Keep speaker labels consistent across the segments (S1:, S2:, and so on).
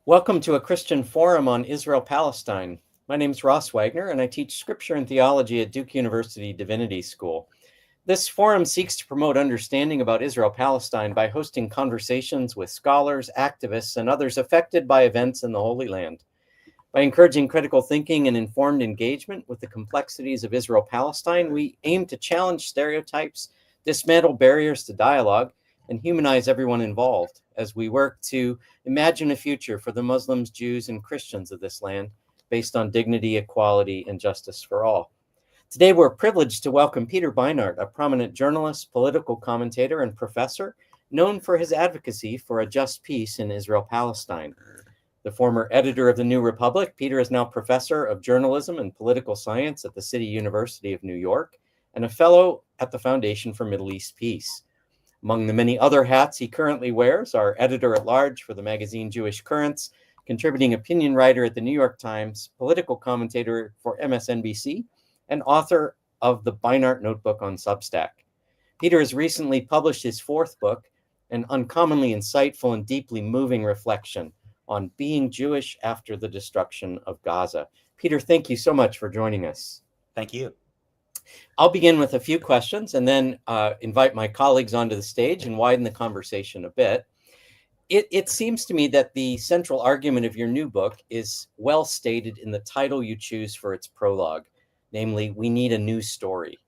S1: Welcome to a Christian forum on Israel-Palestine. My name is Ross Wagner, and I teach scripture and theology at Duke University Divinity School. This forum seeks to promote understanding about Israel-Palestine by hosting conversations with scholars, activists, and others affected by events in the Holy Land. By encouraging critical thinking and informed engagement with the complexities of Israel-Palestine, we aim to challenge stereotypes, dismantle barriers to dialogue, and humanize everyone involved as we work to imagine a future for the Muslims, Jews, and Christians of this land based on dignity, equality, and justice for all. Today, we're privileged to welcome Peter Beinart, a prominent journalist, political commentator, and professor known for his advocacy for a just peace in Israel-Palestine. The former editor of the New Republic, Peter is now professor of journalism and political science at the City University of New York and a fellow at the Foundation for Middle East Peace. Among the many other hats he currently wears are editor-at-large for the magazine Jewish Currents, contributing opinion writer at the New York Times, political commentator for MSNBC, and author of the Beinart Notebook on Substack. Peter has recently published his fourth book, an uncommonly insightful and deeply moving reflection on being Jewish after the destruction of Gaza. Peter, thank you so much for joining us.
S2: Thank you.
S1: I'll begin with a few questions and then invite my colleagues onto the stage and widen the conversation a bit. It seems to me that the central argument of your new book is well stated in the title you choose for its prologue, namely, we need a new story.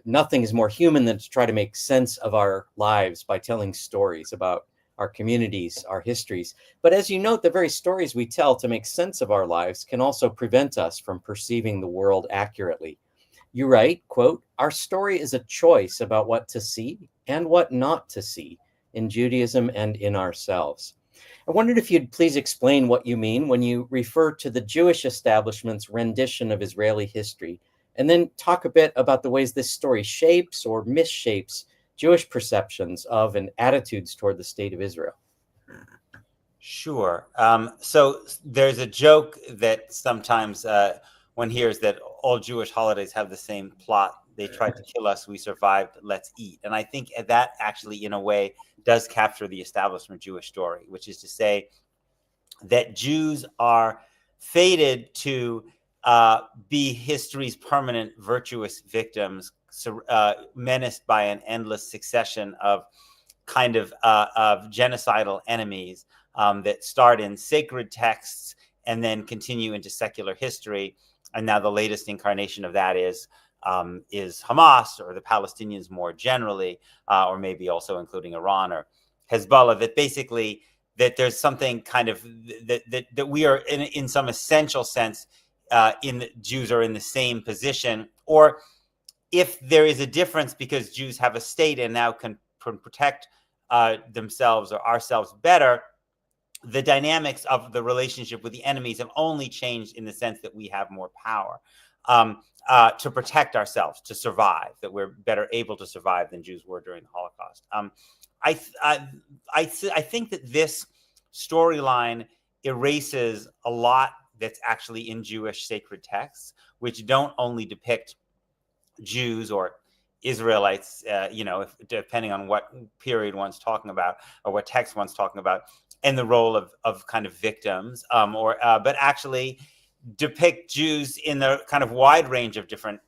S1: Nothing is more human than to try to make sense of our lives by telling stories about our communities, our histories. But as you note, the very stories we tell to make sense of our lives can also prevent us from perceiving the world accurately. You write, quote, "Our story is a choice about what to see and what not to see in Judaism and in ourselves." I wondered if you'd please explain what you mean when you refer to the Jewish establishment's rendition of Israeli history, and then talk a bit about the ways this story shapes or misshapes Jewish perceptions of and attitudes toward the state of Israel.
S2: Sure. So there's a joke that sometimes one hears that all Jewish holidays have the same plot. They tried to kill us, we survived, let's eat. And I think that actually, in a way, does capture the establishment Jewish story, which is to say that Jews are fated to be history's permanent virtuous victims, menaced by an endless succession of kind of genocidal enemies that start in sacred texts and then continue into secular history. And now the latest incarnation of that is Hamas, or the Palestinians more generally, or maybe also including Iran or Hezbollah, that basically that there's something kind of that we are in some essential sense Jews are in the same position, or if there is a difference because Jews have a state and now can protect themselves or ourselves better, the dynamics of the relationship with the enemies have only changed in the sense that we have more power to protect ourselves, to survive, that we're better able to survive than Jews were during the Holocaust. I think that this storyline erases a lot that's actually in Jewish sacred texts, which don't only depict Jews or Israelites, depending on what period one's talking about or what text one's talking about, and the role of kind of victims, but actually depict Jews in the kind of wide range of different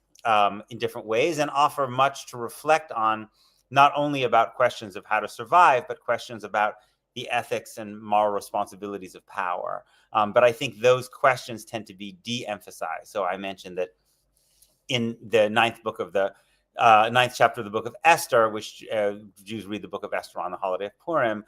S2: in different ways, and offer much to reflect on, not only about questions of how to survive, but questions about the ethics and moral responsibilities of power. But I think those questions tend to be de-emphasized. So I mentioned that in the ninth chapter of the book of Esther, which Jews read the book of Esther on the holiday of Purim,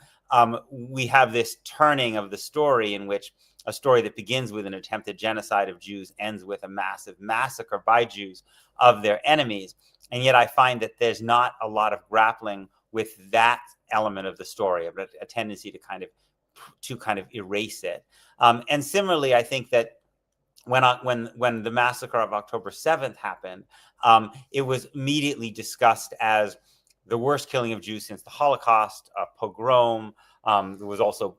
S2: we have this turning of the story in which a story that begins with an attempted genocide of Jews ends with a massive massacre by Jews of their enemies. And yet I find that there's not a lot of grappling with that element of the story, but a tendency to kind of erase it. And similarly, I think that when the massacre of October 7th happened, it was immediately discussed as the worst killing of Jews since the Holocaust, a pogrom. There was also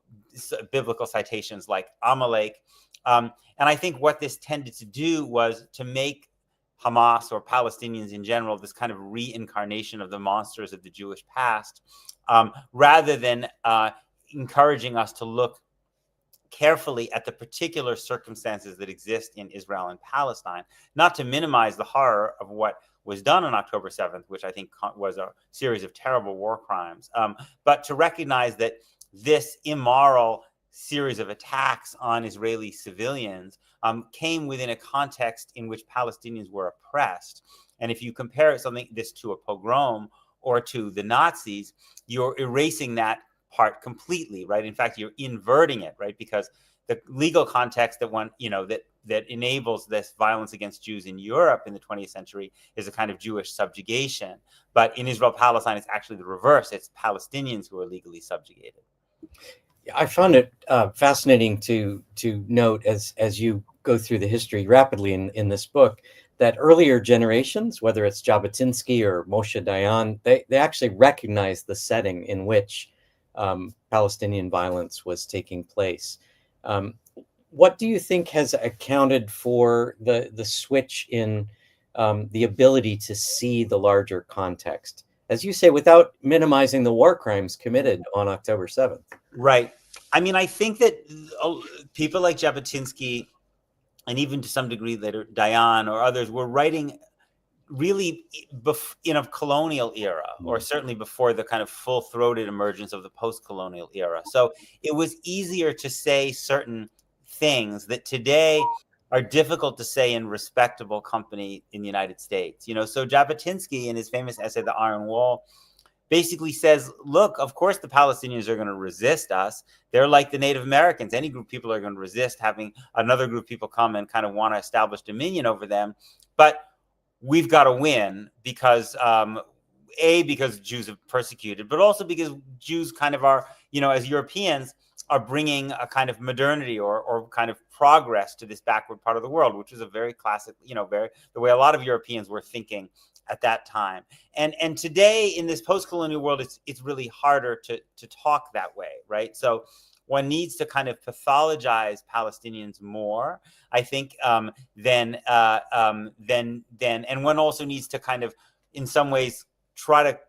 S2: biblical citations like Amalek. And I think what this tended to do was to make Hamas, or Palestinians in general, this kind of reincarnation of the monsters of the Jewish past, rather than encouraging us to look carefully at the particular circumstances that exist in Israel and Palestine, not to minimize the horror of what was done on October 7th, which I think was a series of terrible war crimes, but to recognize that this immoral series of attacks on Israeli civilians came within a context in which Palestinians were oppressed. And if you compare this to a pogrom or to the Nazis, you're erasing that part completely, right? In fact, you're inverting it, right? Because the legal context that enables this violence against Jews in Europe in the 20th century is a kind of Jewish subjugation. But in Israel-Palestine, it's actually the reverse. It's Palestinians who are legally subjugated.
S1: I found it fascinating to note as you go through the history rapidly in this book, that earlier generations, whether it's Jabotinsky or Moshe Dayan, they actually recognized the setting in which Palestinian violence was taking place. What do you think has accounted for the switch in the ability to see the larger context, as you say, without minimizing the war crimes committed on October 7th?
S2: Right. I mean, I think that people like Jabotinsky, and even to some degree later Dayan or others, were writing really in a colonial era, or certainly before the kind of full-throated emergence of the post-colonial era. So it was easier to say certain things that today are difficult to say in respectable company in the United States. So Jabotinsky, in his famous essay, The Iron Wall, basically says, look, of course the Palestinians are going to resist us. They're like the Native Americans. Any group of people are going to resist having another group of people come and kind of want to establish dominion over them. But we've got to win because, because Jews are persecuted, but also because Jews kind of are, as Europeans, are bringing a kind of modernity or kind of progress to this backward part of the world, which is a very classic, the way a lot of Europeans were thinking at that time. And today in this post-colonial world, it's really harder to talk that way, right? So one needs to kind of pathologize Palestinians more, I think, than and one also needs to kind of, in some ways, try to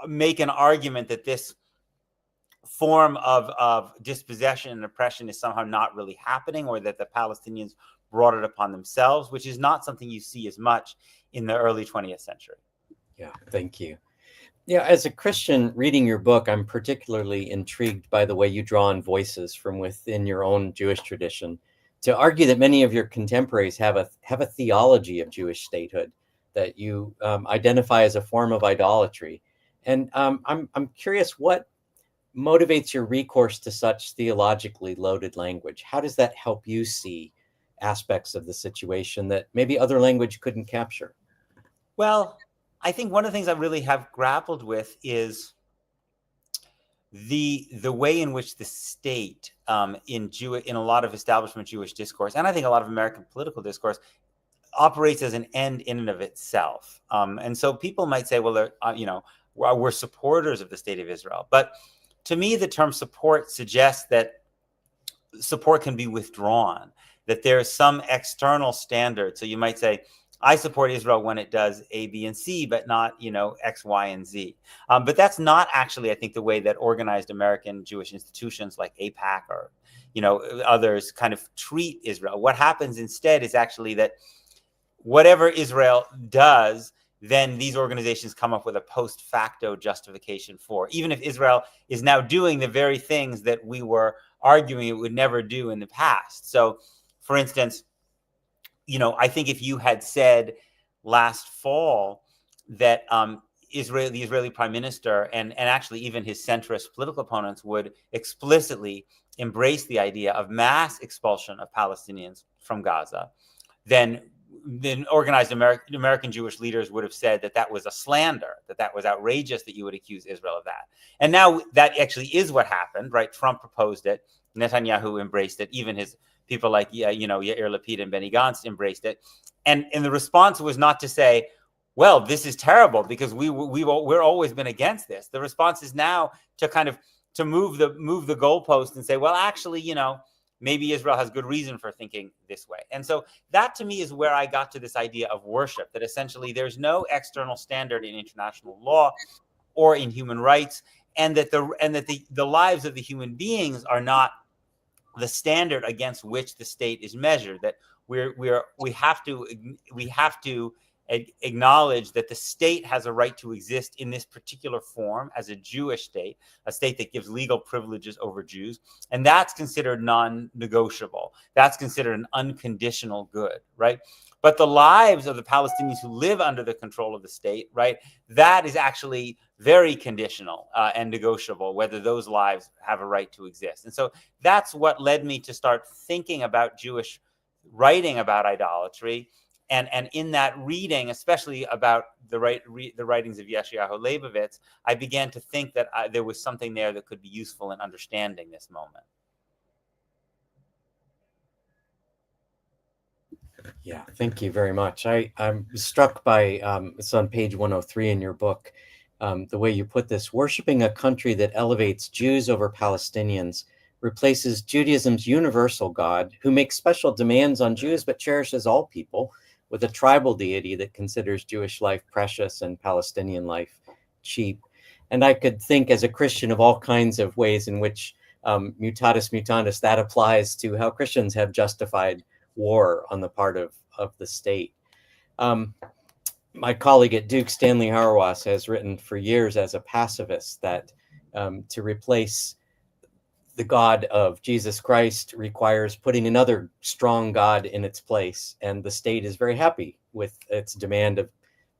S2: make an argument that this form of dispossession and oppression is somehow not really happening, or that the Palestinians brought it upon themselves, which is not something you see as much in the early 20th century.
S1: Yeah, thank you. Yeah, as a Christian reading your book, I'm particularly intrigued by the way you draw on voices from within your own Jewish tradition to argue that many of your contemporaries have a theology of Jewish statehood that you identify as a form of idolatry. And I'm curious, what motivates your recourse to such theologically loaded language? How does that help you see aspects of the situation that maybe other language couldn't capture?
S2: Well, I think one of the things I really have grappled with is the way in which the state in a lot of establishment Jewish discourse, and I think a lot of American political discourse, operates as an end in and of itself. And so people might say, well, we're supporters of the state of Israel. But to me, the term support suggests that support can be withdrawn, that there's some external standard. So you might say, I support Israel when it does A, B, and C, but not, X, Y, and Z. But that's not actually, I think, the way that organized American Jewish institutions like AIPAC or, others kind of treat Israel. What happens instead is actually that whatever Israel does, then these organizations come up with a post facto justification for, even if Israel is now doing the very things that we were arguing it would never do in the past. So, for instance, I think if you had said last fall that the Israeli prime minister and actually even his centrist political opponents would explicitly embrace the idea of mass expulsion of Palestinians from Gaza, then organized American Jewish leaders would have said that was a slander, that was outrageous that you would accuse Israel of that. And now that actually is what happened, right? Trump proposed it, Netanyahu embraced it, even his people like Yair Lapid and Benny Gantz embraced it, and the response was not to say, well, this is terrible because we're always been against this. The response is now to kind of to move the goalpost and say, well, actually, maybe Israel has good reason for thinking this way. And so that to me is where I got to this idea of worship, that essentially there's no external standard in international law or in human rights, and that the lives of the human beings are not the standard against which the state is measured, that we have to acknowledge that the state has a right to exist in this particular form as a Jewish state, a state that gives legal privileges over Jews, and that's considered non-negotiable. That's considered an unconditional good, right? But the lives of the Palestinians who live under the control of the state, right, that is actually very conditional and negotiable, whether those lives have a right to exist. And so that's what led me to start thinking about Jewish writing about idolatry. And in that reading, especially about the writings of Yeshayahu Leibovitz, I began to think that there was something there that could be useful in understanding this moment.
S1: Yeah, thank you very much. I'm struck by, it's on page 103 in your book, the way you put this: worshiping a country that elevates Jews over Palestinians replaces Judaism's universal God, who makes special demands on Jews but cherishes all people, with a tribal deity that considers Jewish life precious and Palestinian life cheap. And I could think as a Christian of all kinds of ways in which, mutatis mutandis, that applies to how Christians have justified war on the part of the state. My colleague at Duke, Stanley Hauerwas, has written for years as a pacifist that to replace the God of Jesus Christ requires putting another strong God in its place, and the state is very happy with its demand of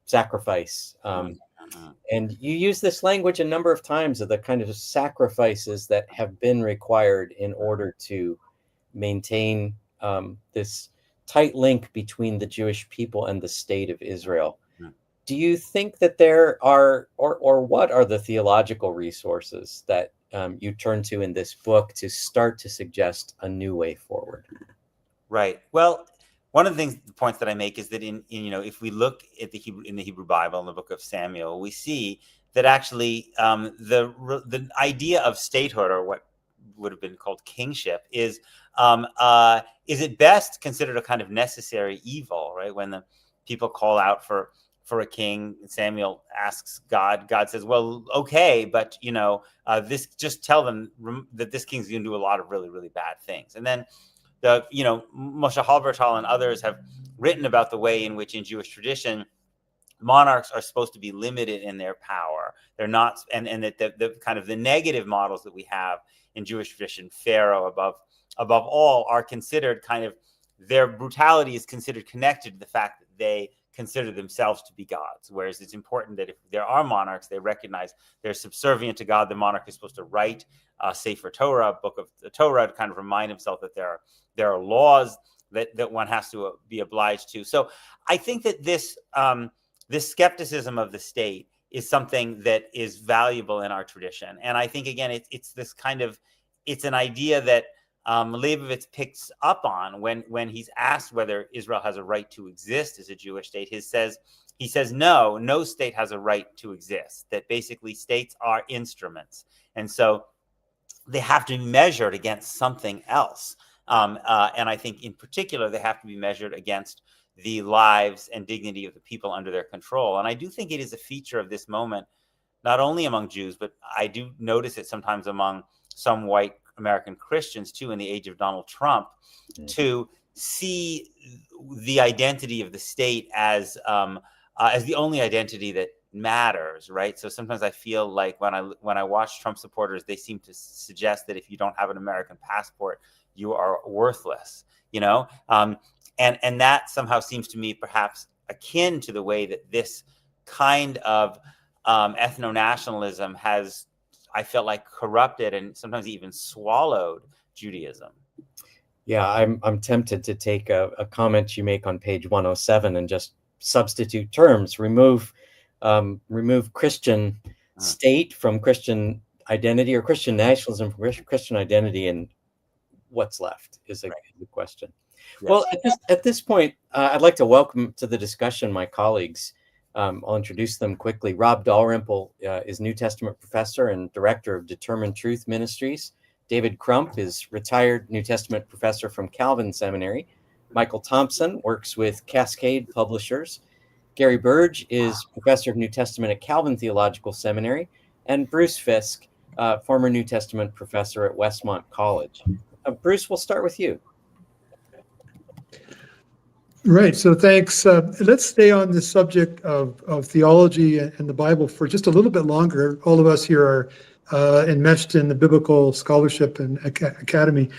S1: sacrifice. And you use this language a number of times of the kind of sacrifices that have been required in order to maintain this tight link between the Jewish people and the state of Israel. Do you think that there are, or what are the theological resources that you turn to in this book to start to suggest a new way forward?
S2: Right. Well, one of the points that I make is that in if we look at the Hebrew Bible, in the book of Samuel, we see that actually the idea of statehood, or what would have been called kingship, is at best considered a kind of necessary evil, right? When the people call out for a king, Samuel asks God. God says, "Well, okay, but this, just tell them that this king's going to do a lot of really, really bad things." And then Moshe Halbertal and others have written about the way in which in Jewish tradition monarchs are supposed to be limited in their power. They're not, and that the kind of the negative models that we have in Jewish tradition, Pharaoh above all, are considered kind of, their brutality is considered connected to the fact that they consider themselves to be gods. Whereas it's important that if there are monarchs, they recognize they're subservient to God. The monarch is supposed to write Sefer Torah, a book of the Torah, to kind of remind himself that there are laws that one has to be obliged to. So I think that this skepticism of the state is something that is valuable in our tradition. And I think, again, it's this kind of, it's an idea that Leibovitz picks up on when he's asked whether Israel has a right to exist as a Jewish state. He says no state has a right to exist, that basically states are instruments. And so they have to be measured against something else. And I think in particular, they have to be measured against the lives and dignity of the people under their control. And I do think it is a feature of this moment, not only among Jews, but I do notice it sometimes among some white American Christians too, in the age of Donald Trump, to see the identity of the state as the only identity that matters, right? So sometimes I feel like when I watch Trump supporters, they seem to suggest that if you don't have an American passport, you are worthless, and that somehow seems to me perhaps akin to the way that this kind of ethno-nationalism has, I felt like, corrupted and sometimes even swallowed Judaism.
S1: Yeah, I'm tempted to take a comment you make on page 107 and just substitute terms, remove Christian state from Christian identity, or Christian nationalism from Christian identity, and what's left is a good question. Yes. Well, at this point, I'd like to welcome to the discussion my colleagues. I'll introduce them quickly. Rob Dalrymple is New Testament professor and director of Determined Truth Ministries. David Crump is retired New Testament professor from Calvin Seminary. Michael Thompson works with Cascade Publishers. Gary Burge is professor of New Testament at Calvin Theological Seminary. And Bruce Fisk, former New Testament professor at Westmont College. Bruce, we'll start with you.
S3: Right. So thanks. Let's stay on the subject of theology and the Bible for just a little bit longer. All of us here are enmeshed in the biblical scholarship and academy.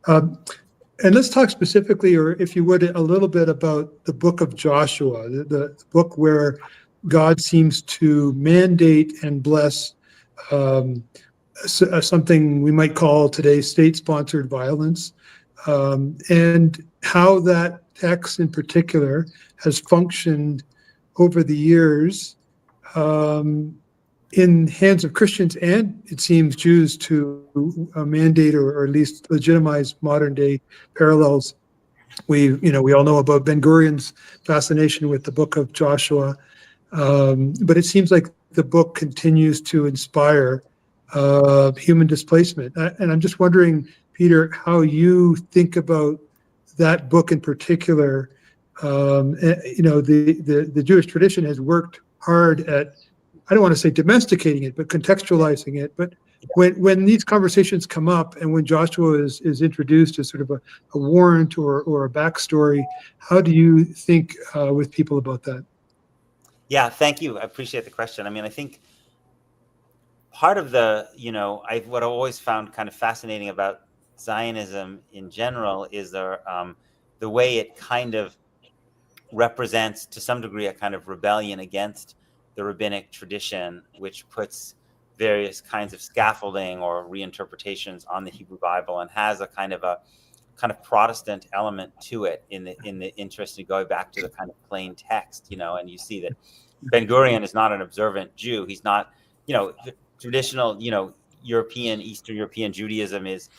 S3: And let's talk specifically, or if you would, a little bit about the book of Joshua, the book where God seems to mandate and bless something we might call today state-sponsored violence, and how that text in particular has functioned over the years in hands of Christians and, it seems, Jews to mandate or at least legitimize modern day parallels. We all know about Ben-Gurion's fascination with the book of Joshua, but it seems like the book continues to inspire human displacement. And I'm just wondering, Peter, how you think about that book in particular. The Jewish tradition has worked hard at, I don't want to say domesticating it, but contextualizing it. But when these conversations come up and when Joshua is introduced as sort of a warrant or a backstory, how do you think with people about that?
S2: Yeah, thank you. I appreciate the question. I mean, I think part of the, what I've always found kind of fascinating about Zionism in general is the way it kind of represents, to some degree, a kind of rebellion against the rabbinic tradition, which puts various kinds of scaffolding or reinterpretations on the Hebrew Bible and has a kind of Protestant element to it in the interest of going back to the kind of plain text, and you see that Ben-Gurion is not an observant Jew. He's not, the traditional, Eastern European Judaism is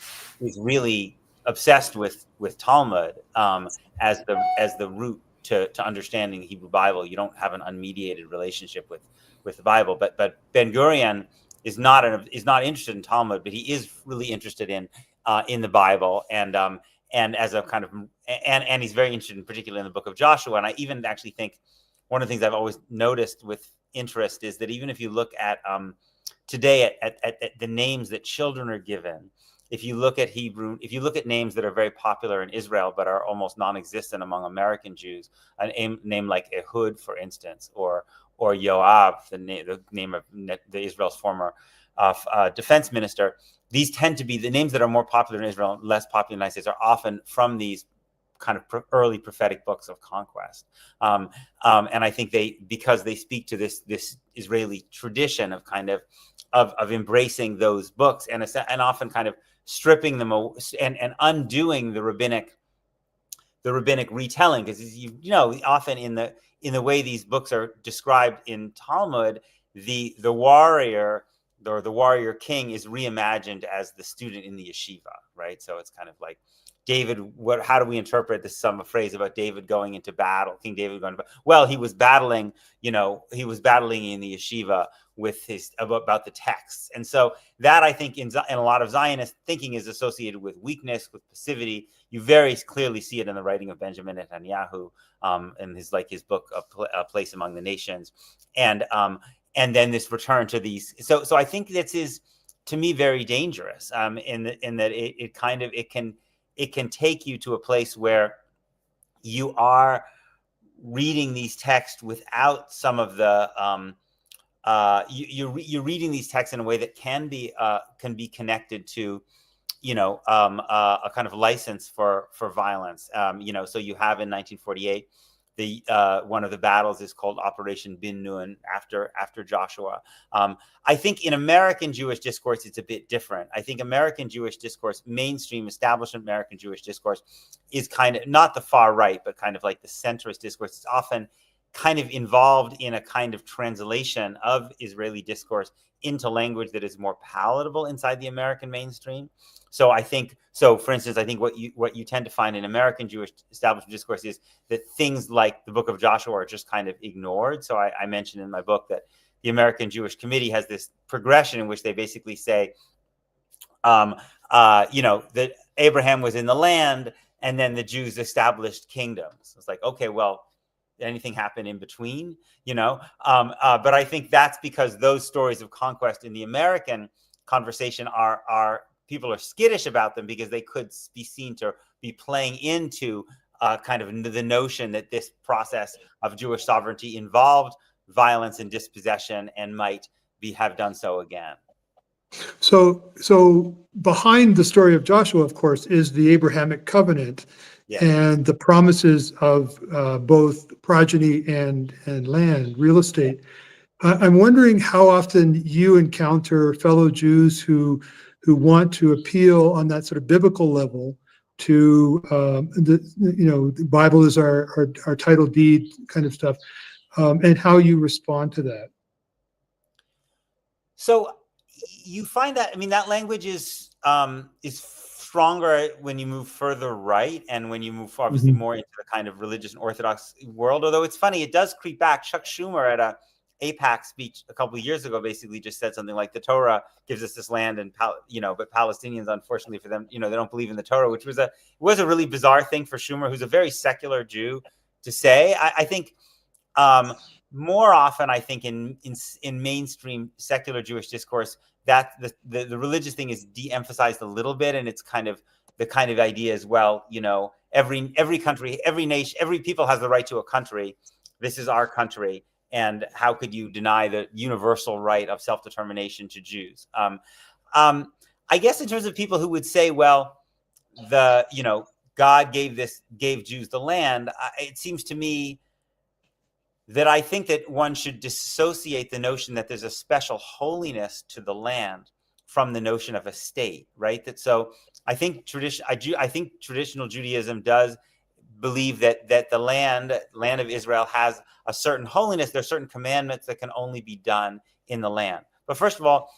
S2: really obsessed with Talmud as the root to understanding the Hebrew Bible. You don't have an unmediated relationship with the Bible, but Ben-Gurion is not interested in Talmud, but he is really interested in the Bible, and as a kind of and he's very interested in particularly in the book of Joshua. And I even actually think one of the things I've always noticed with interest is that even if you look at today at the names that children are given, if you look at Hebrew, if you look at names that are very popular in Israel but are almost non-existent among American Jews, a name like Ehud, for instance, or Yoav, the name of the Israel's former defense minister, these tend to be the names that are more popular in Israel, less popular in the United States, are often from these kind of early prophetic books of conquest. And I think because they speak to this Israeli tradition of kind of embracing those books and often kind of stripping them and undoing the rabbinic retelling, because often in the way these books are described in Talmud, the warrior or the warrior king is reimagined as the student in the yeshiva, right? So it's kind of like David. How do we interpret this? Some phrase about David going into battle, King David going to battle. Well, he was battling. He was battling in the yeshiva with his about the texts, and so that, I think, in a lot of Zionist thinking, is associated with weakness, with passivity. You very clearly see it in the writing of Benjamin Netanyahu, in his book A Place Among the Nations, and then this return to these. So I think this is, to me, very dangerous, in that it can take you to a place where you are reading these texts without some of the you're reading these texts in a way that can be connected to a kind of license for violence. So you have in 1948 one of the battles is called Operation Bin Nun after Joshua. I think in American Jewish discourse, it's a bit different. I think American Jewish discourse, mainstream establishment American Jewish discourse, is kind of not the far right, but kind of like the centrist discourse. It's often kind of involved in a kind of translation of Israeli discourse into language that is more palatable inside the American mainstream. So for instance, I think what you tend to find in American Jewish establishment discourse is that things like the book of Joshua are just kind of ignored. So I mentioned in my book that the American Jewish Committee has this progression in which they basically say, that Abraham was in the land and then the Jews established kingdoms. It's like, okay, well, did anything happen in between? But I think that's because those stories of conquest in the American conversation are people are skittish about them because they could be seen to be playing into kind of the notion that this process of Jewish sovereignty involved violence and dispossession and might have done so again.
S3: So behind the story of Joshua, of course, is the Abrahamic covenant and the promises of both progeny and land, real estate. I'm wondering how often you encounter fellow Jews who want to appeal on that sort of biblical level to the Bible is our title deed kind of stuff, and how you respond to that.
S2: So you find that, I mean, that language is stronger when you move further right and when you move obviously more into the kind of religious and Orthodox world. Although it's funny, it does creep back. Chuck Schumer at a AIPAC speech a couple of years ago basically just said something like the Torah gives us this land, and but Palestinians, unfortunately for them, they don't believe in the Torah, which was a really bizarre thing for Schumer, who's a very secular Jew, to say. I think more often, I think in mainstream secular Jewish discourse, that the religious thing is de-emphasized a little bit, and it's kind of the kind of idea as well. Every country, every nation, every people has the right to a country. This is our country. And how could you deny the universal right of self-determination to Jews? I guess in terms of people who would say, well, God gave Jews the land, it seems to me that I think that one should dissociate the notion that there's a special holiness to the land from the notion of a state, right? I think traditional Judaism does believe that the land of Israel has a certain holiness. There are certain commandments that can only be done in the land. But first of all,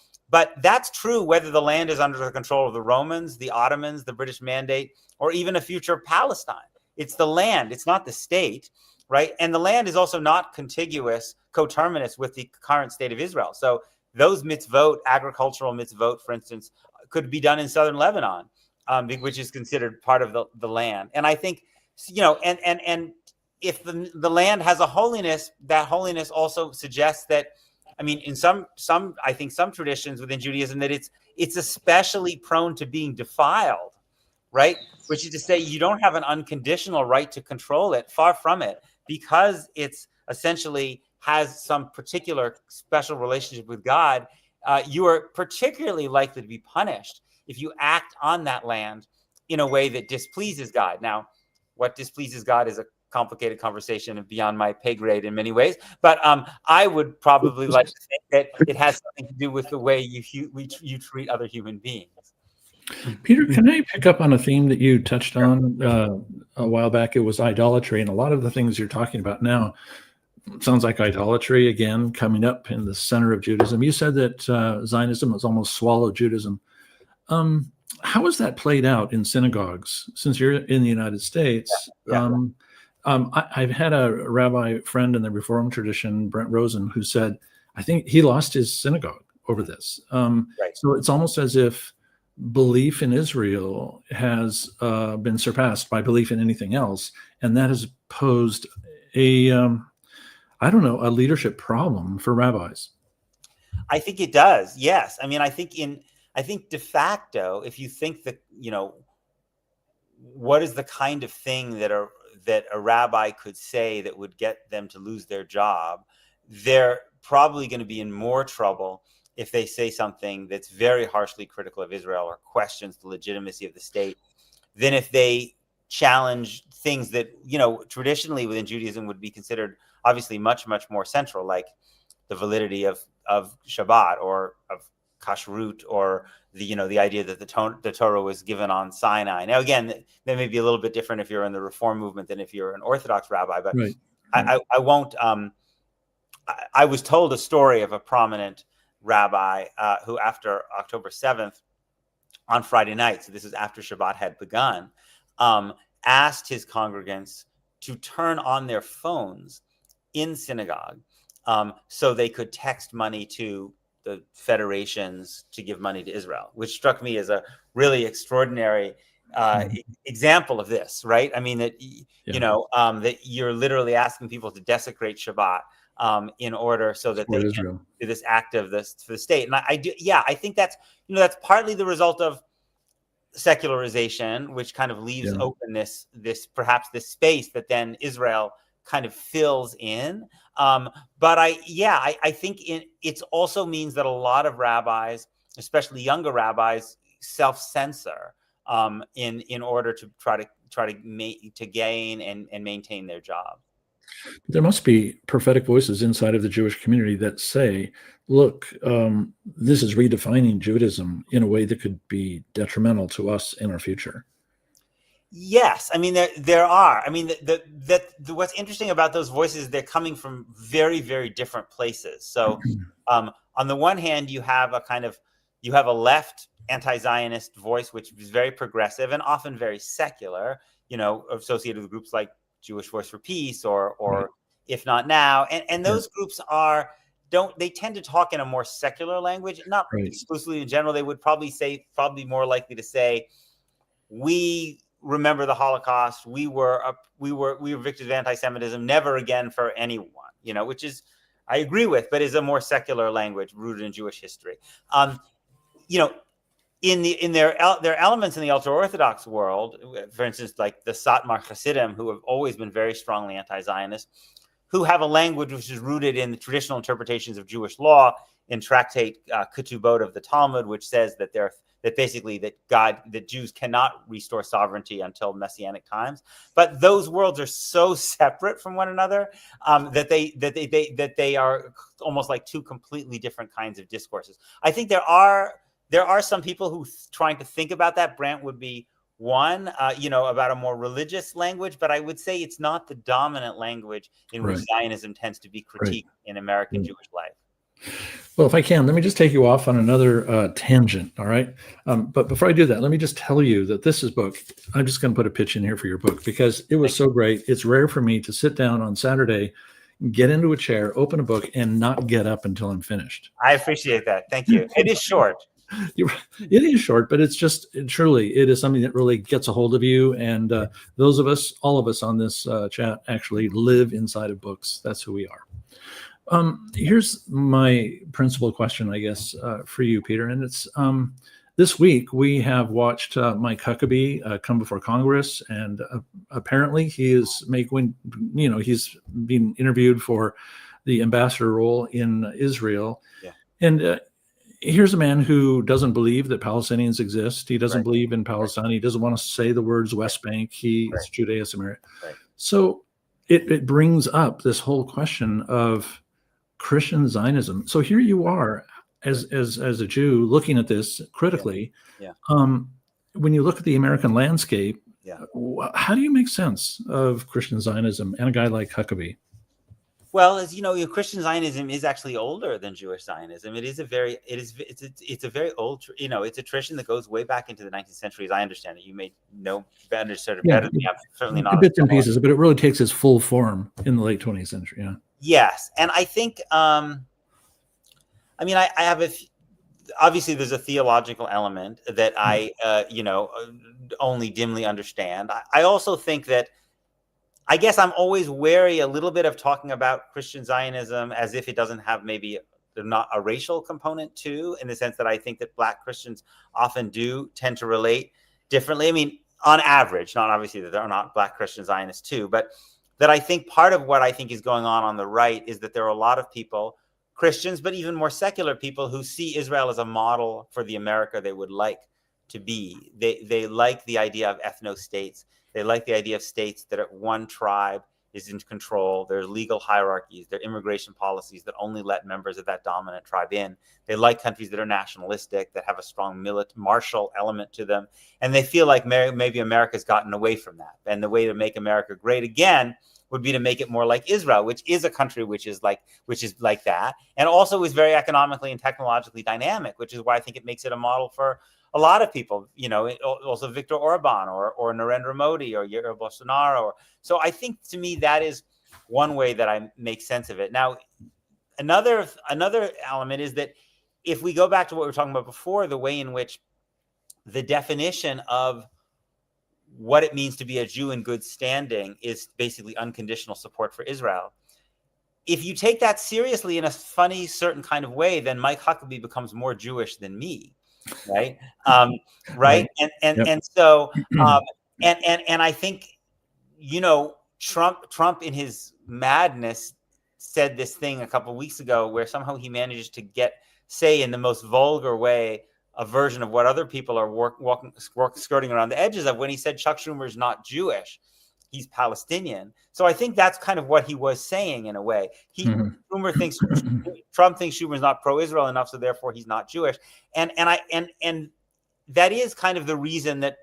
S2: that's true whether the land is under the control of the Romans, the Ottomans, the British Mandate, or even a future Palestine. It's the land, it's not the state, right? And the land is also not coterminous with the current state of Israel. So those mitzvot, agricultural mitzvot, for instance, could be done in southern Lebanon, which is considered part of the land. And I think, and if the land has a holiness, that holiness also suggests that, I mean, in some traditions within Judaism, that it's especially prone to being defiled, right? Which is to say, you don't have an unconditional right to control it, far from it, because it's essentially has some particular special relationship with God. You are particularly likely to be punished if you act on that land in a way that displeases God. Now, what displeases God is a complicated conversation and beyond my pay grade in many ways. But I would probably like to think that it has something to do with the way you treat other human beings.
S4: Peter, can I pick up on a theme that you touched on a while back? It was idolatry, and a lot of the things you're talking about now sounds like idolatry again coming up in the center of Judaism. You said that Zionism has almost swallowed Judaism. How has that played out in synagogues since you're in the United States? I've had a rabbi friend in the Reform tradition, Brent Rosen, who said, I think he lost his synagogue over this. So it's almost as if belief in Israel has been surpassed by belief in anything else. And that has posed a leadership problem for rabbis.
S2: I think it does. Yes. I mean, I think de facto, if you think that, what is the kind of thing that a rabbi could say that would get them to lose their job, they're probably going to be in more trouble if they say something that's very harshly critical of Israel or questions the legitimacy of the state than if they challenge things that, traditionally within Judaism would be considered obviously much, much more central, like the validity of Shabbat or of kashrut, or the idea that the Torah was given on Sinai. Now, again, that may be a little bit different if you're in the Reform movement than if you're an Orthodox rabbi. But right. I won't. I was told a story of a prominent rabbi who, after October 7th, on Friday night, so this is after Shabbat had begun, asked his congregants to turn on their phones in synagogue so they could text money to the federations to give money to Israel, which struck me as a really extraordinary example of this, right? I mean, that, that you're literally asking people to desecrate Shabbat in order so that they can do this act of this for the state. And I think that's, that's partly the result of secularization, which kind of leaves open this perhaps this space that then Israel kind of fills in. But I think it also means that a lot of rabbis, especially younger rabbis, self-censor in order to try to gain and maintain their job.
S4: There must be prophetic voices inside of the Jewish community that say, look, this is redefining Judaism in a way that could be detrimental to us in our future.
S2: Yes, I mean there are. I mean what's interesting about those voices, they're coming from very, very different places. So on the one hand, you have a left anti-Zionist voice, which is very progressive and often very secular, associated with groups like Jewish Voice for Peace or If Not Now. And those groups they tend to talk in a more secular language, not exclusively in general. They would probably more likely to say, we remember the Holocaust. We were victims of anti-Semitism. Never again for anyone. Which is, I agree with, but is a more secular language rooted in Jewish history. In their elements in the ultra-Orthodox world, for instance, like the Satmar Hasidim, who have always been very strongly anti-Zionist, who have a language which is rooted in the traditional interpretations of Jewish law in Tractate Ketubot of the Talmud, which says that that Jews cannot restore sovereignty until Messianic times. But those worlds are so separate from one another that they are almost like two completely different kinds of discourses. I think there are some people who trying to think about that. Brandt would be one, about a more religious language, but I would say it's not the dominant language in which Zionism tends to be critiqued in American Jewish life.
S4: Well, if I can, let me just take you off on another tangent, all right? But before I do that, let me just tell you that this book, I'm just going to put a pitch in here for your book because it was so great. It's rare for me to sit down on Saturday, get into a chair, open a book, and not get up until I'm finished.
S2: I appreciate that. Thank you. It is short.
S4: It is short, but it's just truly, it is something that really gets a hold of you. And all of us on this chat actually live inside of books. That's who we are. Here's my principal question, I guess, for you, Peter. And it's this week we have watched Mike Huckabee come before Congress, and apparently he's being interviewed for the ambassador role in Israel. Yeah. And here's a man who doesn't believe that Palestinians exist. He doesn't believe in Palestine. He doesn't want to say the words West Bank. He's Judaeo-Samaritan. So it brings up this whole question of Christian Zionism. So here you are as a Jew looking at this critically. Yeah. When you look at the American landscape, how do you make sense of Christian Zionism and a guy like Huckabee?
S2: Well, as you know, Christian Zionism is actually older than Jewish Zionism. It's a very old, it's a tradition that goes way back into the 19th century, as I understand it. You may know better than me. I'm certainly not.
S4: Bits and pieces, but it really takes its full form in the late 20th century. Yeah.
S2: Yes, and I think, I have obviously there's a theological element that I, only dimly understand. I also think that, I guess I'm always wary a little bit of talking about Christian Zionism as if it doesn't have maybe not a racial component too, in the sense that I think that Black Christians often do tend to relate differently. I mean, on average, not obviously that there are not Black Christian Zionists too, but that I think part of what I think is going on the right is that there are a lot of people, Christians, but even more secular people, who see Israel as a model for the America they would like to be. They like the idea of ethno-states. They like the idea of states that one tribe is in control. There's legal hierarchies. There are immigration policies that only let members of that dominant tribe in. They like countries that are nationalistic, that have a strong martial element to them. And they feel like maybe America's gotten away from that. And the way to make America great again would be to make it more like Israel, which is a country which is like that, and also is very economically and technologically dynamic, which is why I think it makes it a model for a lot of people, also Viktor Orban or Narendra Modi or Jair Bolsonaro. So I think, to me, that is one way that I make sense of it. Now, another element is that if we go back to what we were talking about before, the way in which the definition of what it means to be a Jew in good standing is basically unconditional support for Israel. If you take that seriously in a funny, certain kind of way, then Mike Huckabee becomes more Jewish than me. right? Right.
S4: Right.
S2: And
S4: Yep.
S2: so and I think, Trump in his madness said this thing a couple of weeks ago where somehow he manages to say in the most vulgar way a version of what other people are skirting around the edges of, when he said Chuck Schumer is not Jewish, he's Palestinian. So I think that's kind of what he was saying in a way. Trump thinks Schumer is not pro-Israel enough, so therefore he's not Jewish. And that is kind of the reason that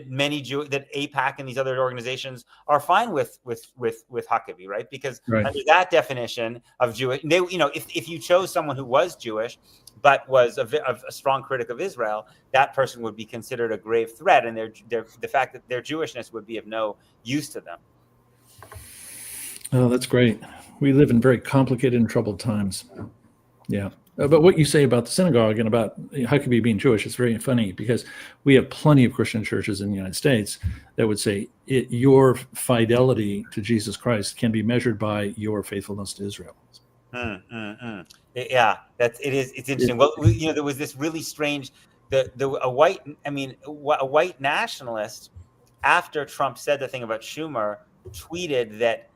S2: many that AIPAC and these other organizations are fine with Huckabee, right? Because under that definition of Jewish, if you chose someone who was Jewish but was a strong critic of Israel, that person would be considered a grave threat, and the fact that their Jewishness would be of no use to them.
S4: Oh, that's great. We live in very complicated and troubled times. Yeah. But what you say about the synagogue and about Huckabee being Jewish is very funny, because we have plenty of Christian churches in the United States that would say your fidelity to Jesus Christ can be measured by your faithfulness to Israel.
S2: Yeah, it's interesting. Well, there was this really strange, a white nationalist, after Trump said the thing about Schumer, tweeted that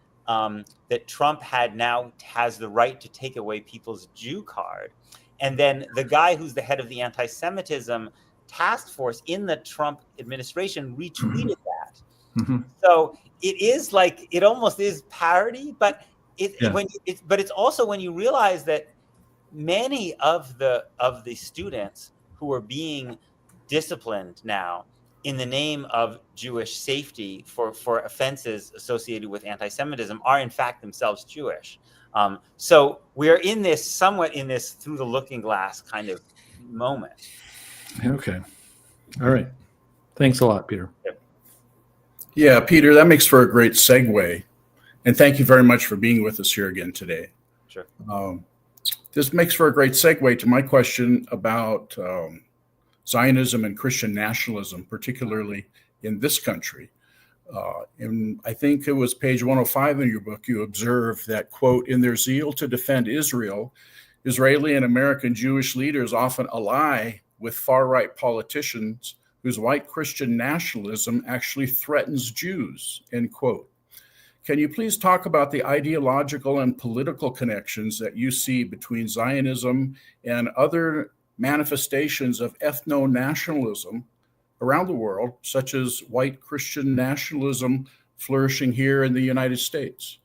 S2: that Trump has the right to take away people's Jew card. And then the guy who's the head of the anti-Semitism task force in the Trump administration retweeted that. So it almost is parody, but it's also when you realize that many of the students who are being disciplined now in the name of Jewish safety for offenses associated with anti-Semitism are in fact themselves Jewish. So we are somewhat in this through the looking glass kind of moment.
S4: Okay. All right. Thanks a lot, Peter.
S5: Yeah, Peter, that makes for a great segue. And thank you very much for being with us here again today.
S2: Sure.
S5: This makes for a great segue to my question about Zionism and Christian nationalism, particularly in this country. And I think it was page 105 in your book, you observe that, quote, in their zeal to defend Israel, Israeli and American Jewish leaders often ally with far-right politicians whose white Christian nationalism actually threatens Jews, end quote. Can you please talk about the ideological and political connections that you see between Zionism and other manifestations of ethno-nationalism around the world, such as white Christian nationalism flourishing here in the United States?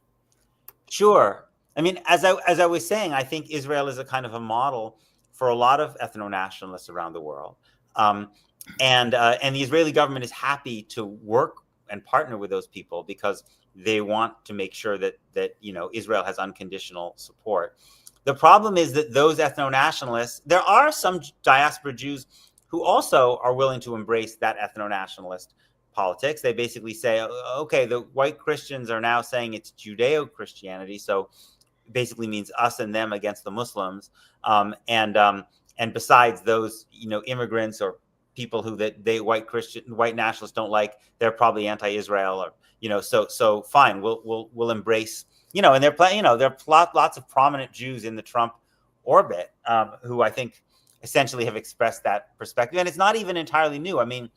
S5: Sure.
S2: I mean, as I was saying, I think Israel is a kind of a model for a lot of ethno-nationalists around the world. And the Israeli government is happy to work and partner with those people because they want to make sure that Israel has unconditional support. The problem is that those ethno-nationalists, there are some diaspora Jews who also are willing to embrace that ethno-nationalist politics. They basically say, okay, the white Christians are now saying it's Judeo-Christianity, so basically means us and them against the Muslims. And besides those, immigrants or people who white nationalists don't like, they're probably anti-Israel, or so fine, we'll embrace. And there are lots of prominent Jews in the Trump orbit who I think essentially have expressed that perspective. And it's not even entirely new. I mean,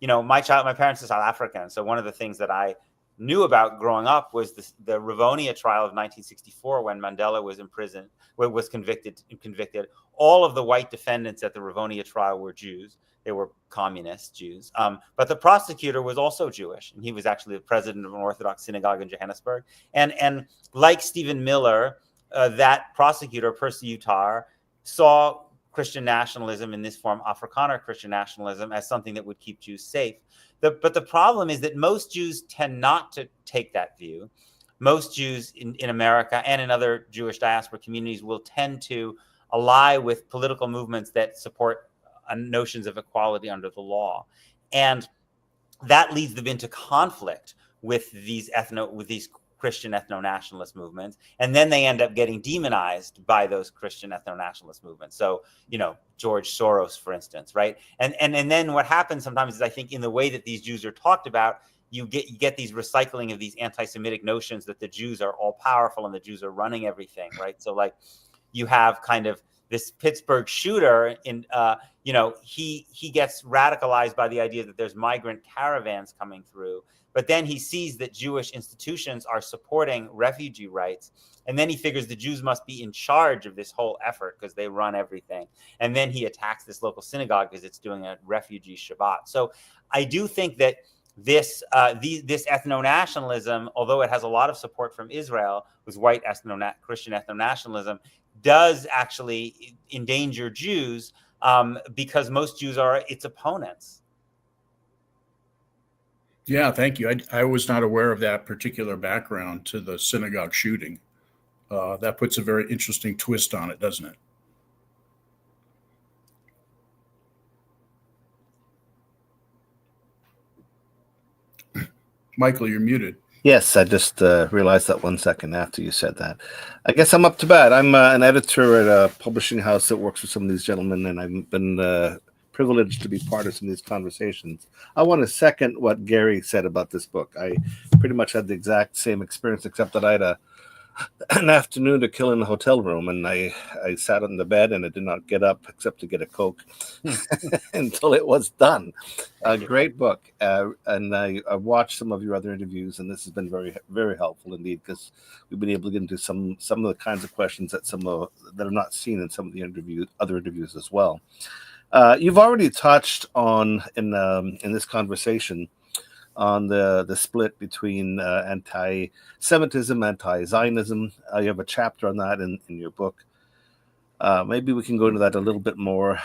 S2: my parents are South African. So one of the things that I knew about growing up was the Rivonia trial of 1964, when Mandela was imprisoned, was convicted. All of the white defendants at the Rivonia trial were Jews. They were communist Jews. But the prosecutor was also Jewish, and he was actually the president of an Orthodox synagogue in Johannesburg. And like Stephen Miller, that prosecutor, Percy Utar, saw Christian nationalism in this form, Afrikaner Christian nationalism, as something that would keep Jews safe. But the problem is that most Jews tend not to take that view. Most Jews in America and in other Jewish diaspora communities will tend to ally with political movements that support notions of equality under the law. And that leads them into conflict with these Christian ethno-nationalist movements. And then they end up getting demonized by those Christian ethno-nationalist movements. So, George Soros, for instance, right? And then what happens sometimes is, I think, in the way that these Jews are talked about, you get these recycling of these anti-Semitic notions that the Jews are all powerful and the Jews are running everything, right? So like you have kind of this Pittsburgh shooter he gets radicalized by the idea that there's migrant caravans coming through. But then he sees that Jewish institutions are supporting refugee rights. And then he figures the Jews must be in charge of this whole effort because they run everything. And then he attacks this local synagogue because it's doing a refugee Shabbat. So I do think that this ethno-nationalism, although it has a lot of support from Israel, with white Christian ethno-nationalism, does actually endanger Jews because most Jews are its opponents.
S5: Yeah, thank you. I was not aware of that particular background to the synagogue shooting. That puts a very interesting twist on it, doesn't it? Michael, you're muted.
S6: Yes, I just realized that 1 second after you said that. I guess I'm up to bat. I'm an editor at a publishing house that works with some of these gentlemen, and I've been privileged to be part of some of these conversations. I want to second what Gary said about this book. I pretty much had the exact same experience, except that I had an afternoon to kill in the hotel room, and I sat on the bed and I did not get up except to get a Coke until it was done. A great book, and I watched some of your other interviews, and this has been very, very helpful indeed, because we've been able to get into some of the kinds of questions that that are not seen in some of the other interviews as well. You've already touched on in this conversation on the split between anti-Semitism, anti-Zionism. You have a chapter on that in your book. Maybe we can go into that a little bit more.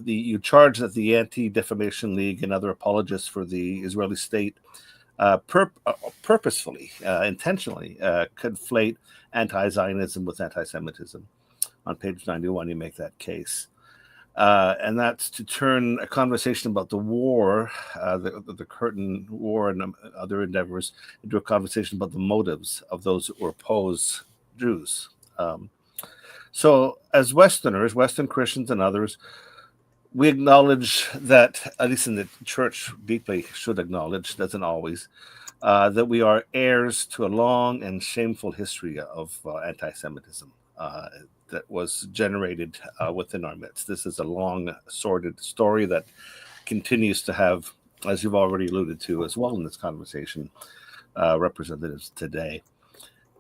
S6: You charge that the Anti-Defamation League and other apologists for the Israeli state purposefully, intentionally conflate anti-Zionism with anti-Semitism. On page 91, you make that case. And that's to turn a conversation about the war, the curtain war and other endeavors, into a conversation about the motives of those who oppose Jews. So as Westerners, Western Christians and others, we acknowledge that, at least in the church deeply should acknowledge, doesn't always, that we are heirs to a long and shameful history of anti-Semitism. That was generated within our midst. This is a long, sordid story that continues to have, as you've already alluded to as well in this conversation, representatives today.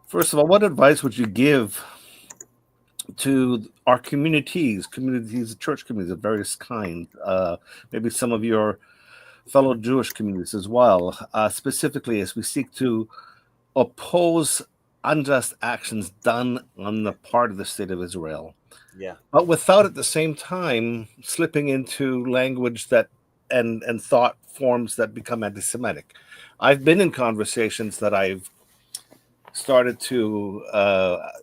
S6: First of all, what advice would you give to our communities, church communities of various kinds, maybe some of your fellow Jewish communities as well, specifically as we seek to oppose unjust actions done on the part of the state of Israel, but without at the same time slipping into language that and thought forms that become anti-Semitic? I've been in conversations that I've started to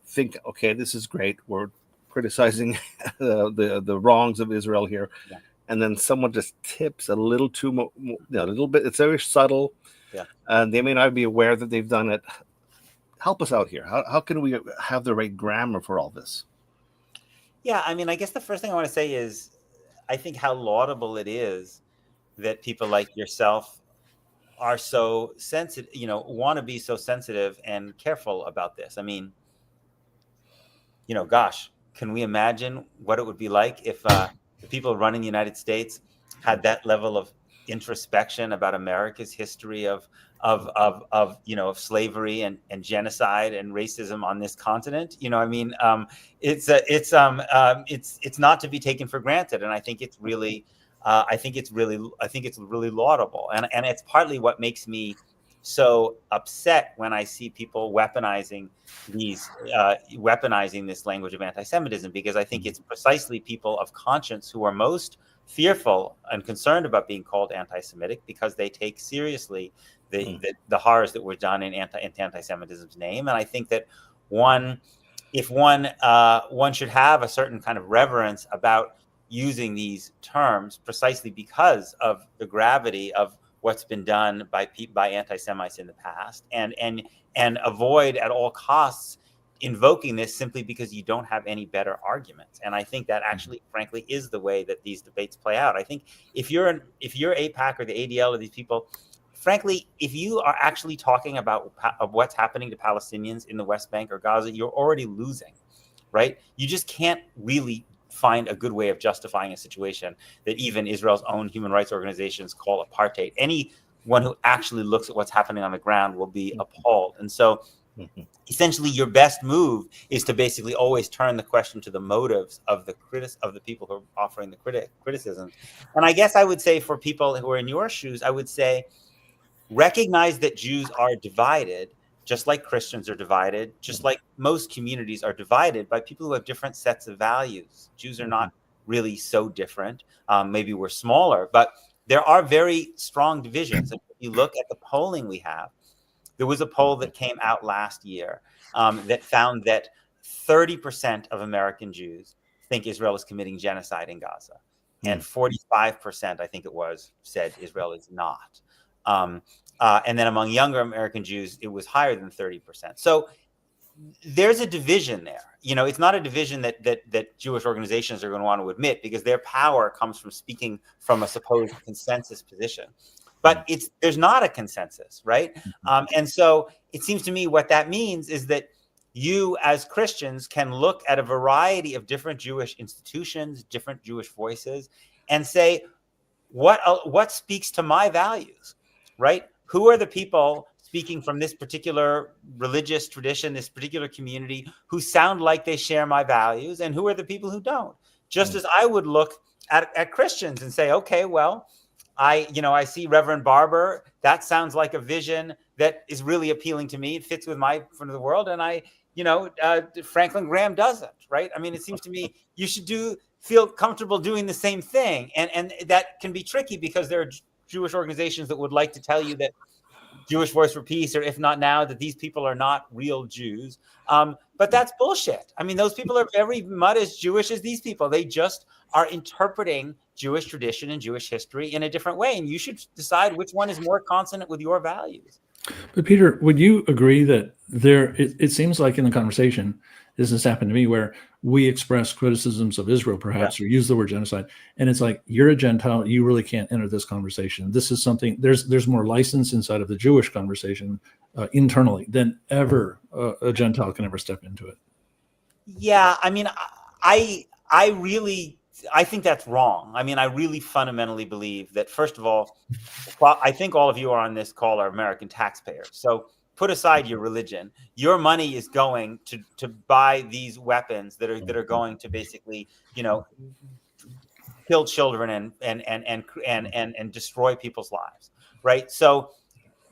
S6: think, okay, this is great. We're criticizing the wrongs of Israel here, and then someone just tips a little too, a little bit. It's very subtle, and they may not be aware that they've done it. Help us out here. How can we have the right grammar for all this?
S2: Yeah, I mean, I guess the first thing I want to say is I think how laudable it is that people like yourself are so sensitive, want to be so sensitive and careful about this. I mean, gosh, can we imagine what it would be like if the people running the United States had that level of introspection about America's history of slavery and genocide and racism on this continent? It's not to be taken for granted, and I think it's really laudable, and it's partly what makes me so upset when I see people weaponizing this language of anti-Semitism, because I think it's precisely people of conscience who are most fearful and concerned about being called anti-Semitic, because they take seriously the horrors that were done in anti-Semitism's name. And I think that one should have a certain kind of reverence about using these terms, precisely because of the gravity of what's been done by anti-Semites in the past, and avoid at all costs invoking this simply because you don't have any better arguments. And I think that actually, frankly, is the way that these debates play out. I think if you're AIPAC or the ADL or these people, frankly, if you are actually talking about what's happening to Palestinians in the West Bank or Gaza, you're already losing, right? You just can't really find a good way of justifying a situation that even Israel's own human rights organizations call apartheid. Anyone who actually looks at what's happening on the ground will be appalled. And so essentially your best move is to basically always turn the question to the motives of the people who are offering the criticism. And I guess I would say, for people who are in your shoes, I would say recognize that Jews are divided, just like Christians are divided, just like most communities are divided by people who have different sets of values. Jews are not really so different. Maybe we're smaller, but there are very strong divisions. And if you look at the polling we have, there was a poll that came out last year that found that 30% of American Jews think Israel is committing genocide in Gaza. And 45%, I think it was, said Israel is not. And then among younger American Jews, it was higher than 30%. So there's a division there. You know, it's not a division that Jewish organizations are going to want to admit, because their power comes from speaking from a supposed consensus position. But there's not a consensus, right? And so it seems to me what that means is that you as Christians can look at a variety of different Jewish institutions, different Jewish voices, and say, what speaks to my values, right? Who are the people speaking from this particular religious tradition, this particular community, who sound like they share my values, and who are the people who don't? Just as I would look at Christians and say, okay, well, I see Reverend Barber. That sounds like a vision that is really appealing to me. It fits with my front of the world. And Franklin Graham doesn't, right? I mean, it seems to me you should feel comfortable doing the same thing. And that can be tricky, because there are Jewish organizations that would like to tell you that Jewish Voice for Peace, or if not now, that these people are not real Jews. But that's bullshit. I mean, those people are every much as Jewish as these people. They just are interpreting Jewish tradition and Jewish history in a different way. And you should decide which one is more consonant with your values.
S4: But Peter, would you agree that it seems like in the conversation, this has happened to me, where we express criticisms of Israel, perhaps, or use the word genocide, and it's like, you're a Gentile, you really can't enter this conversation. This is something, there's more license inside of the Jewish conversation internally than ever a Gentile can ever step into it.
S2: Yeah, I mean, I think that's wrong. I mean, I really fundamentally believe that, first of all, I think all of you are on this call are American taxpayers. So put aside your religion. Your money is going to buy these weapons that are going to basically, kill children and destroy people's lives, right? So,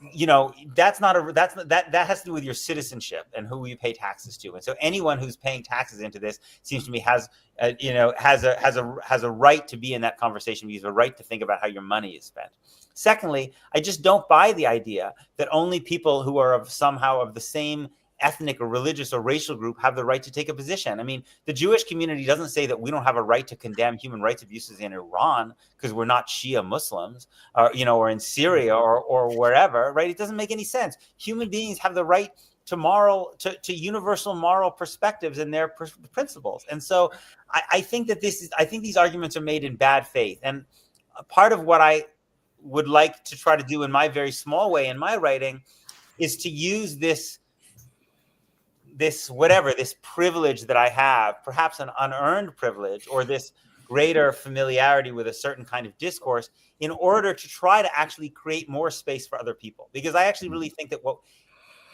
S2: that has to do with your citizenship and who you pay taxes to. And so anyone who's paying taxes into this seems to me has a right to be in that conversation, because a right to think about how your money is spent. Secondly, I just don't buy the idea that only people who are somehow of the same ethnic or religious or racial group have the right to take a position. I mean, the Jewish community doesn't say that we don't have a right to condemn human rights abuses in Iran because we're not Shia Muslims, or in Syria or wherever, right? It doesn't make any sense. Human beings have the right to universal moral perspectives and their principles. And so I think that these arguments are made in bad faith. And part of what I would like to try to do in my very small way in my writing is to use this privilege that I have, perhaps an unearned privilege, or this greater familiarity with a certain kind of discourse, in order to try to actually create more space for other people. Because I actually really think that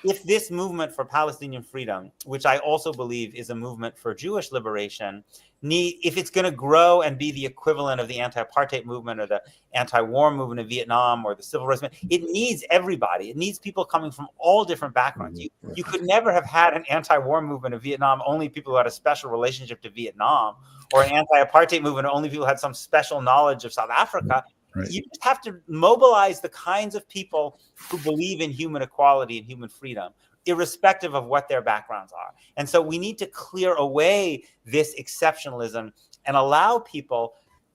S2: if this movement for Palestinian freedom, which I also believe is a movement for Jewish liberation, if it's going to grow and be the equivalent of the anti-apartheid movement or the anti-war movement in Vietnam or the civil rights movement, it needs everybody. It needs people coming from all different backgrounds. You could never have had an anti-war movement in Vietnam, only people who had a special relationship to Vietnam, or an anti-apartheid movement, only people who had some special knowledge of South Africa. Right. You just have to mobilize the kinds of people who believe in human equality and human freedom, irrespective of what their backgrounds are. And so we need to clear away this exceptionalism and allow people,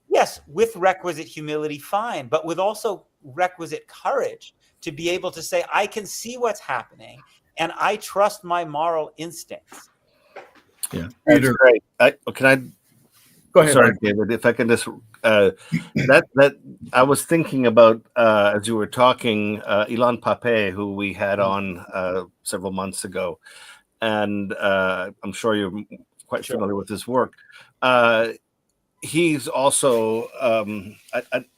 S2: yes, with requisite humility, fine, but with also requisite courage to be able to say, I can see what's happening and I trust my moral instincts.
S6: Yeah, Peter, great. Can I
S5: go ahead?
S6: Sorry, David, if I can just that I was thinking about as you were talking, Ilan Pape, who we had on several months ago, and I'm sure you're quite familiar with his work. He's also, I'm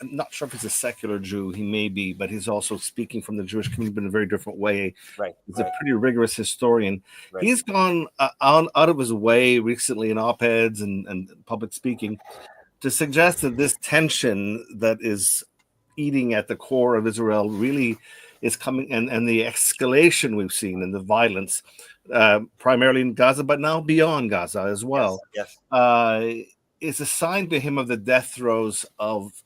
S6: not sure if he's a secular Jew, he may be, but he's also speaking from the Jewish community in a very different way.
S2: Right.
S6: He's a pretty rigorous historian.
S2: Right.
S6: He's gone out of his way recently in op-eds and public speaking to suggest that this tension that is eating at the core of Israel really is coming, and the escalation we've seen and the violence, primarily in Gaza, but now beyond Gaza as well.
S2: Yes.
S6: Is a sign to him of the death throes of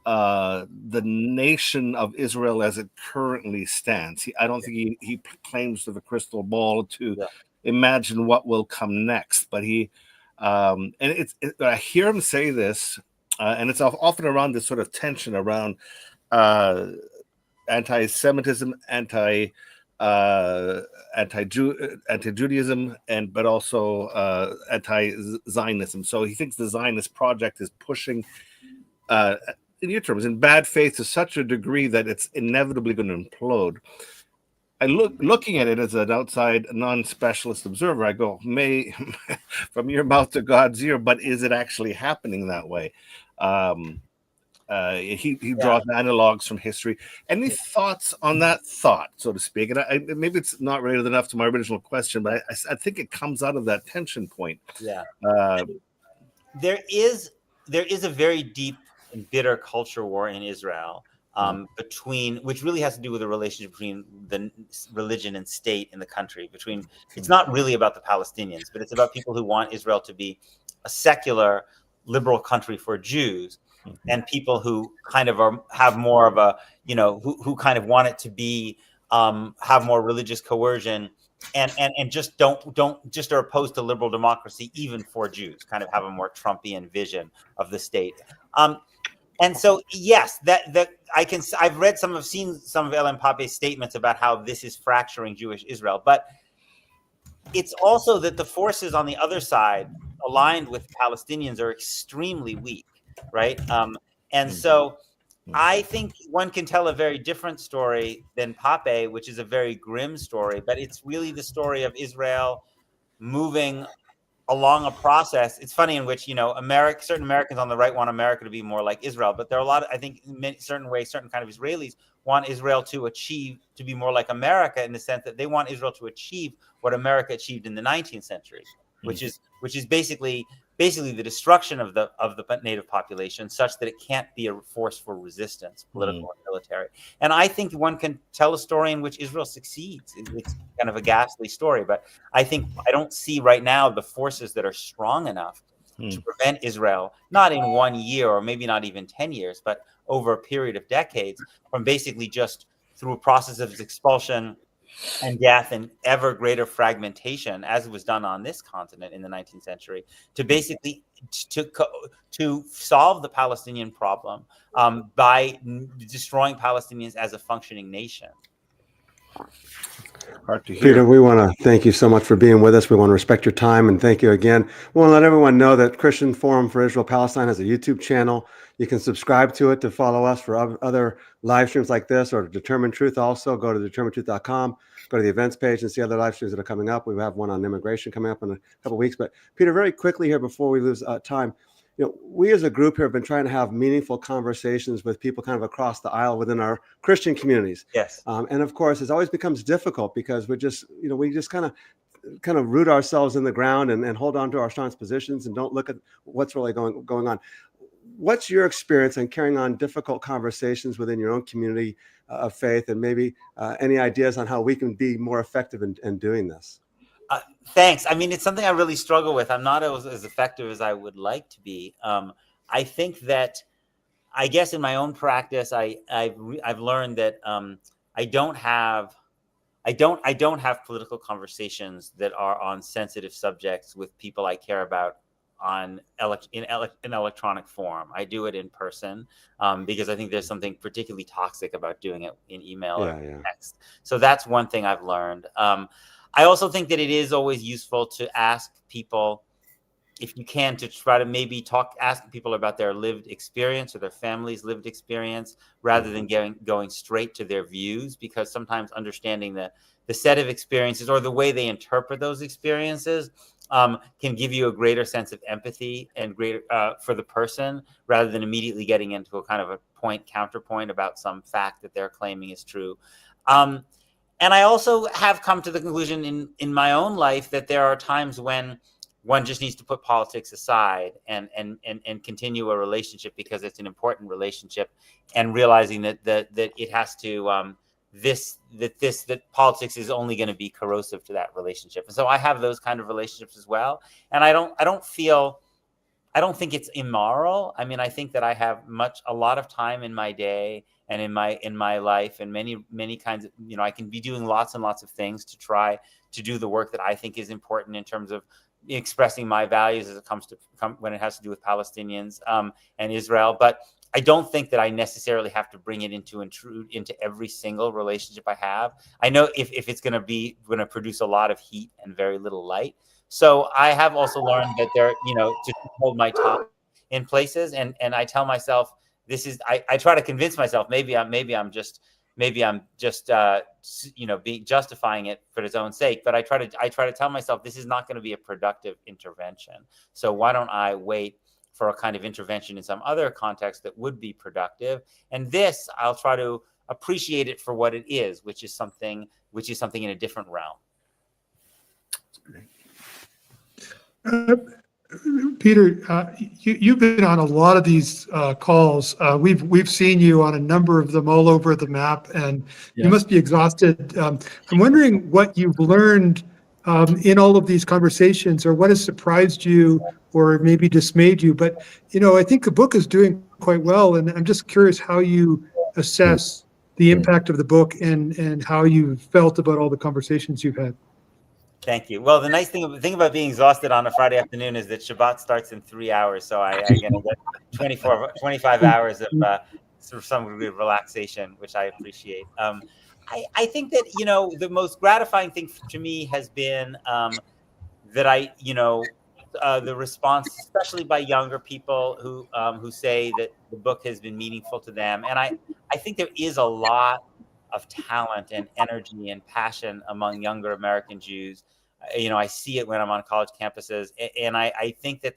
S6: the nation of Israel as it currently stands. I don't think he claims to have a crystal ball to imagine what will come next, but I hear him say this, and it's often around this sort of tension around anti-Semitism, anti-Judaism, but also anti-Zionism. So he thinks the Zionist project is pushing, in your terms, in bad faith to such a degree that it's inevitably going to implode. Looking at it as an outside non-specialist observer, I go, may from your mouth to God's ear, but is it actually happening that way? He draws analogs from history. Any thoughts on that thought, so to speak? And maybe it's not related enough to my original question, but I think it comes out of that tension point.
S2: Yeah. There is a very deep and bitter culture war in Israel, which really has to do with the relationship between the religion and state in the country. It's not really about the Palestinians, but it's about people who want Israel to be a secular, liberal country for Jews, and people who kind of have more of a, who kind of want it to be, have more religious coercion, and just just are opposed to liberal democracy, even for Jews, kind of have a more Trumpian vision of the state. And so, yes, I've seen some of Ellen Pape's statements about how this is fracturing Jewish Israel, but it's also that the forces on the other side, aligned with Palestinians, are extremely weak, right? And so I think one can tell a very different story than Pape, which is a very grim story, but it's really the story of Israel moving along a process. It's funny in which, certain Americans on the right want America to be more like Israel, but there are a lot of, I think, in certain ways, certain kind of Israelis want Israel to be more like America, in the sense that they want Israel to achieve what America achieved in the 19th century, which is basically the destruction of the native population, such that it can't be a force for resistance, political or military. And I think one can tell a story in which Israel succeeds. It's kind of a ghastly story, but I don't see right now the forces that are strong enough to prevent Israel, not in 1 year or maybe not even 10 years, but over a period of decades, from basically just through a process of expulsion and death and ever greater fragmentation, as was done on this continent in the 19th century, to basically to solve the Palestinian problem by destroying Palestinians as a functioning nation.
S6: Hard to hear.
S7: Peter, we want to thank you so much for being with us. We want to respect your time and thank you again. We want to let everyone know that Christian Forum for Israel-Palestine has a YouTube channel. You can subscribe to it to follow us for other live streams like this, or Determine Truth. Also, go to determinetruth.com, go to the events page and see other live streams that are coming up. We have one on immigration coming up in a couple of weeks. But Peter, very quickly here before we lose time, we as a group here have been trying to have meaningful conversations with people kind of across the aisle within our Christian communities.
S2: Yes.
S7: And of course, it always becomes difficult because we just kind of root ourselves in the ground and hold on to our stance positions and don't look at what's really going on. What's your experience in carrying on difficult conversations within your own community of faith, and maybe any ideas on how we can be more effective in doing this?
S2: Thanks. I mean, it's something I really struggle with. I'm not as effective as I would like to be. I think that, I guess in my own practice, I've learned that I don't have political conversations that are on sensitive subjects with people I care about in electronic form. I do it in person because I think there's something particularly toxic about doing it in email or text. So that's one thing I've learned. I also think that it is always useful to ask people, if you can, to try to maybe ask people about their lived experience or their family's lived experience, rather than going straight to their views, because sometimes understanding the set of experiences or the way they interpret those experiences can give you a greater sense of empathy and greater for the person, rather than immediately getting into a kind of a counterpoint about some fact that they're claiming is true. And I also have come to the conclusion in my own life that there are times when one just needs to put politics aside and continue a relationship because it's an important relationship, and realizing that it has to that politics is only going to be corrosive to that relationship. And so I have those kind of relationships as well. And I don't think it's immoral. I mean, I think that I have a lot of time in my day and in my life, and many kinds of, I can be doing lots and lots of things to try to do the work that I think is important in terms of expressing my values as it comes to when it has to do with Palestinians and Israel. But I don't think that I necessarily have to bring it intrude into every single relationship I have. I know if it's going to produce a lot of heat and very little light. So I have also learned that to hold my tongue in places, and I tell myself, I try to convince myself maybe I'm just being justifying it for its own sake, but I try to tell myself this is not going to be a productive intervention. So why don't I wait for a kind of intervention in some other context that would be productive? And this, I'll try to appreciate it for what it is, which is something in a different realm.
S3: Peter, you've been on a lot of these calls. We've seen you on a number of them all over the map, and you must be exhausted. I'm wondering what you've learned in all of these conversations, or what has surprised you, or maybe dismayed you. But I think the book is doing quite well, and I'm just curious how you assess the impact of the book and how you felt about all the conversations you've had.
S2: Thank you. Well, the nice thing about being exhausted on a Friday afternoon is that Shabbat starts in 3 hours. So I get 25 hours of sort of some degree of relaxation, which I appreciate. I think that, the most gratifying thing to me has been that the response, especially by younger people who say that the book has been meaningful to them. And I think there is a lot of talent and energy and passion among younger American Jews. I see it when I'm on college campuses, and I think that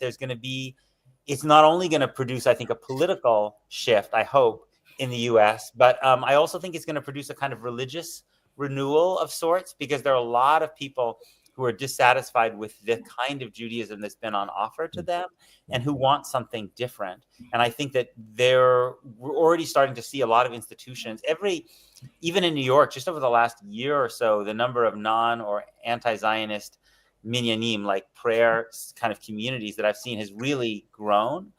S2: it's not only going to produce, I think, a political shift, I hope, in the US, but I also think it's going to produce a kind of religious renewal of sorts, because there are a lot of people who are dissatisfied with the kind of Judaism that's been on offer to them and who want something different. And I think that we're already starting to see a lot of institutions, even in New York, just over the last year or so, the number of non or anti-Zionist minyanim, like prayer kind of communities that I've seen, has really grown.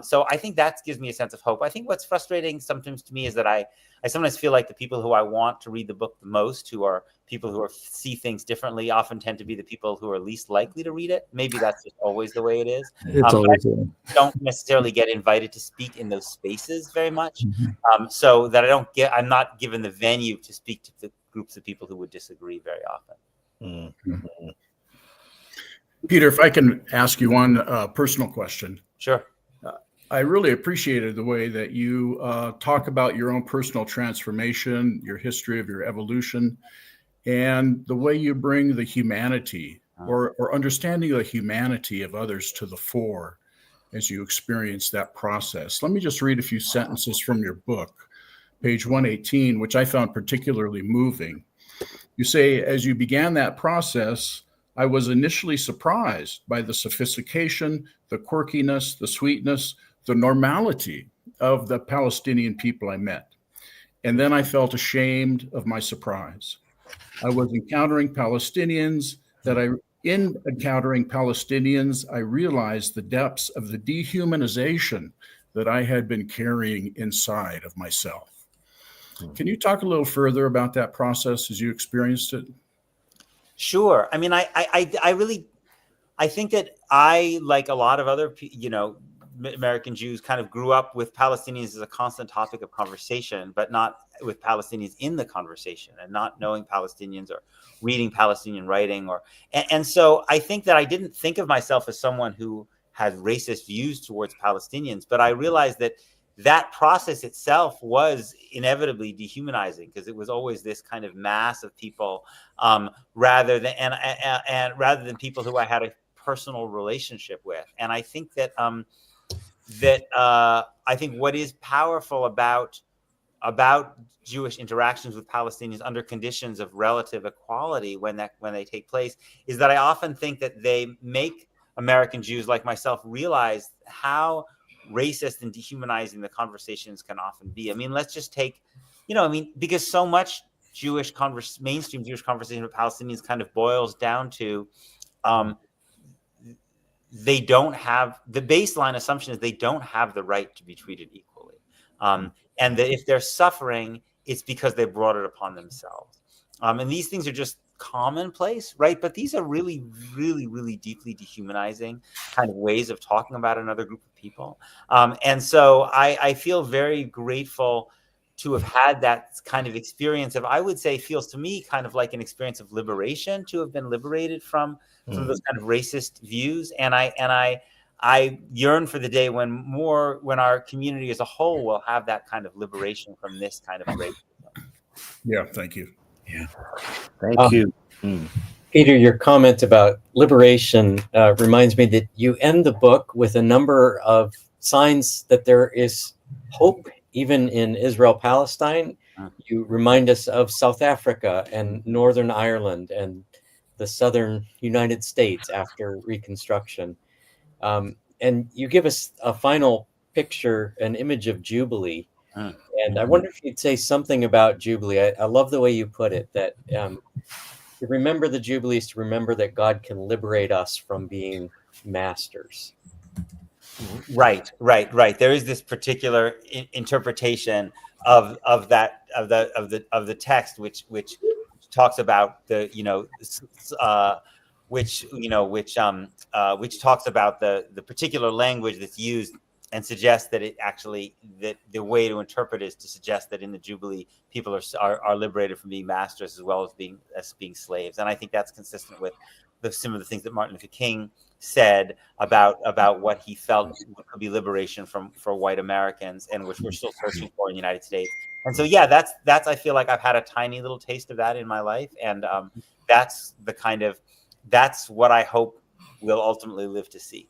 S2: So I think that gives me a sense of hope. I think what's frustrating sometimes to me is that I sometimes feel like the people who I want to read the book the most, who are people who see things differently, often tend to be the people who are least likely to read it. Maybe that's just always the way it is.
S4: It's always
S2: don't necessarily get invited to speak in those spaces very much. So that I'm not given the venue to speak to the groups of people who would disagree very often.
S5: Peter, if I can ask you one personal question.
S2: Sure.
S5: I really appreciated the way that you talk about your own personal transformation, your history of your evolution, and the way you bring the humanity or understanding the humanity of others to the fore as you experience that process. Let me just read a few sentences from your book, page 118, which I found particularly moving. You say, as you began that process, I was initially surprised by the sophistication, the quirkiness, the sweetness, the normality of the Palestinian people I met. And then I felt ashamed of my surprise. I was encountering Palestinians in encountering Palestinians, I realized the depths of the dehumanization that I had been carrying inside of myself. Can you talk a little further about that process as you experienced it?
S2: Sure. I mean, I think that I, like a lot of other, American Jews, kind of grew up with Palestinians as a constant topic of conversation, but not with Palestinians in the conversation, and not knowing Palestinians or reading Palestinian writing. And so I think that I didn't think of myself as someone who had racist views towards Palestinians, but I realized that process itself was inevitably dehumanizing, because it was always this kind of mass of people, rather than people who I had a personal relationship with. And I think that I think what is powerful about Jewish interactions with Palestinians under conditions of relative equality when they take place is that I often think that they make American Jews like myself realize how racist and dehumanizing the conversations can often be. I mean, let's just take, because so much mainstream Jewish conversation with Palestinians kind of boils down to they don't have, the baseline assumption is they don't have the right to be treated equally. And that if they're suffering, it's because they brought it upon themselves. And these things are just commonplace, right? But these are really, really, really deeply dehumanizing kind of ways of talking about another group of people. And so I feel very grateful to have had that kind of experience of, I would say, feels to me kind of like an experience of liberation, to have been liberated from some of those kind of racist views. And I yearn for the day when our community as a whole will have that kind of liberation from this kind of racism.
S5: Yeah, thank you.
S6: Yeah, thank you.
S1: Peter, your comment about liberation reminds me that you end the book with a number of signs that there is hope even in Israel-Palestine. You remind us of South Africa and Northern Ireland and the southern United States after Reconstruction. And you give us a final picture, an image of Jubilee. And I wonder if you'd say something about Jubilee. I love the way you put it, that to remember the Jubilee is to remember that God can liberate us from being masters.
S2: Right. There is this particular interpretation of the text, which talks about which talks about the particular language that's used, and suggests that that the way to interpret it is to suggest that in the Jubilee, people are liberated from being masters as well as being slaves. And I think that's consistent with some of the things that Martin Luther King said about what he felt could be liberation for white Americans, and which we're still searching for in the United States. And so, yeah, that's I feel like I've had a tiny little taste of that in my life, and that's what I hope we'll ultimately live to see.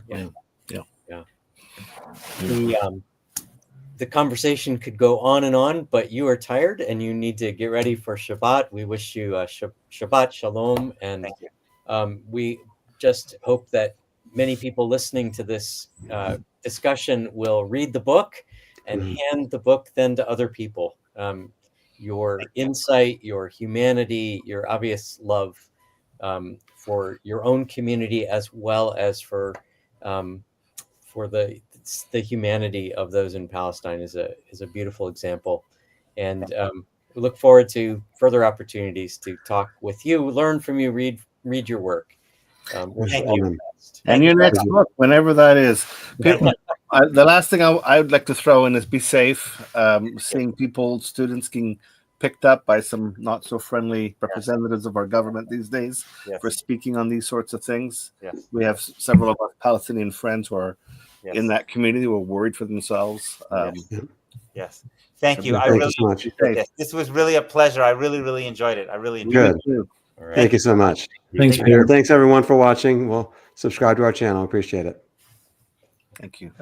S1: Yeah. The conversation could go on and on, but you are tired and you need to get ready for Shabbat. We wish you Shabbat Shalom, and
S2: Thank you.
S1: we just hope that many people listening to this discussion will read the book and hand the book then to other people. Your insight, your humanity, your obvious love for your own community, as well as for the humanity of those in Palestine, is a beautiful example. And we look forward to further opportunities to talk with you, learn from you, read your work.
S2: Thank you.
S6: And your next book, whenever that is. The last thing I would like to throw in is be safe. Seeing students getting picked up by some not so friendly representatives of our government these days for speaking on these sorts of things. We have several of our Palestinian friends who are in that community who are worried for themselves.
S2: Yes. Thank you. I really enjoyed this. This was really a pleasure. I really, really enjoyed it. I really enjoyed it too.
S7: All right. Thank you so much.
S4: Thanks, Peter.
S7: Thanks everyone for watching. We'll subscribe to our channel. Appreciate it.
S6: Thank you.